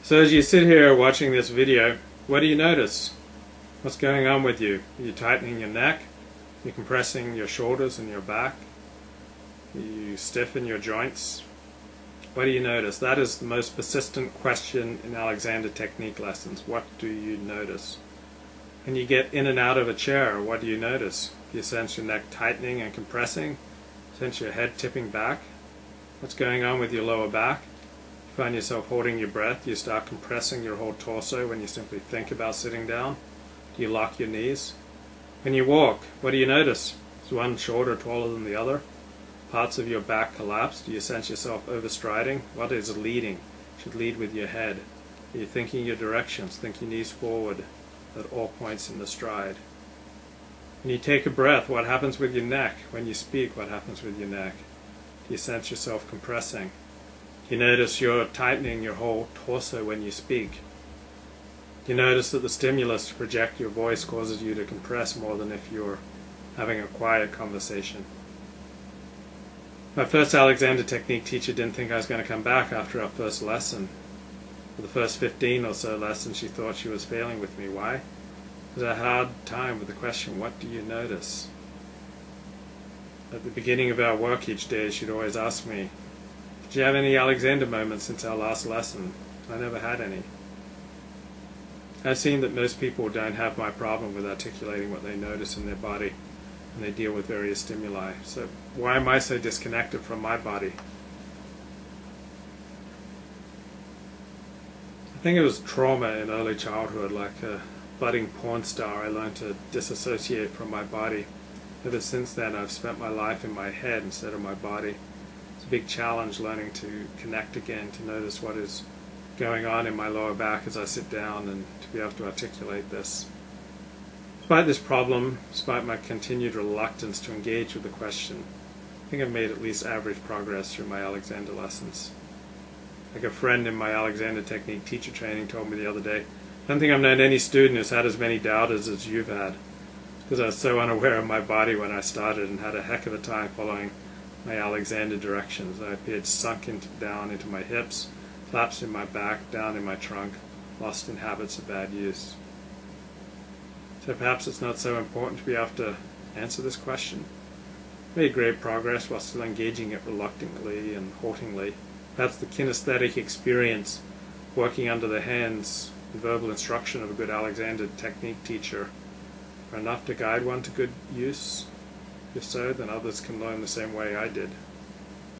So as you sit here watching this video, what do you notice? What's going on with you? Are you tightening your neck? Are you compressing your shoulders and your back? Are you stiffen your joints? What do you notice? That is the most persistent question in Alexander Technique lessons. What do you notice? When you get in and out of a chair, what do you notice? Do you sense your neck tightening and compressing? Sense your head tipping back? What's going on with your lower back? You find yourself holding your breath. You start compressing your whole torso when you simply think about sitting down. Do you lock your knees? When you walk, what do you notice? Is one shoulder taller than the other? Parts of your back collapse? Do you sense yourself overstriding? What is leading? You should lead with your head. Are you thinking your directions? Think your knees forward at all points in the stride. When you take a breath, what happens with your neck? When you speak, what happens with your neck? Do you sense yourself compressing? Do you notice you're tightening your whole torso when you speak? Do you notice that the stimulus to project your voice causes you to compress more than if you're having a quiet conversation? My first Alexander Technique teacher didn't think I was going to come back after our first lesson. For the first 15 or so lessons she thought she was failing with me. Why? Because I had a hard time with the question, what do you notice? At the beginning of our work each day she'd always ask me, did you have any Alexander moments since our last lesson? I never had any. I've seen that most people don't have my problem with articulating what they notice in their body, and they deal with various stimuli. So why am I so disconnected from my body? I think it was trauma in early childhood. Like a budding porn star, I learned to disassociate from my body. Ever since then I've spent my life in my head instead of my body. It's a big challenge learning to connect again, to notice what is going on in my lower back as I sit down and to be able to articulate this. Despite this problem, despite my continued reluctance to engage with the question, I think I've made at least average progress through my Alexander lessons. Like a friend in my Alexander Technique teacher training told me the other day, I don't think I've known any student who's had as many doubters as you've had. Because I was so unaware of my body when I started and had a heck of a time following my Alexander directions. I appeared sunk down into my hips, collapsed in my back, down in my trunk, lost in habits of bad use. So perhaps it's not so important to be able to answer this question. I made great progress while still engaging it reluctantly and haltingly. Perhaps the kinesthetic experience working under the hands and verbal instruction of a good Alexander Technique teacher are enough to guide one to good use. If so, then others can learn the same way I did.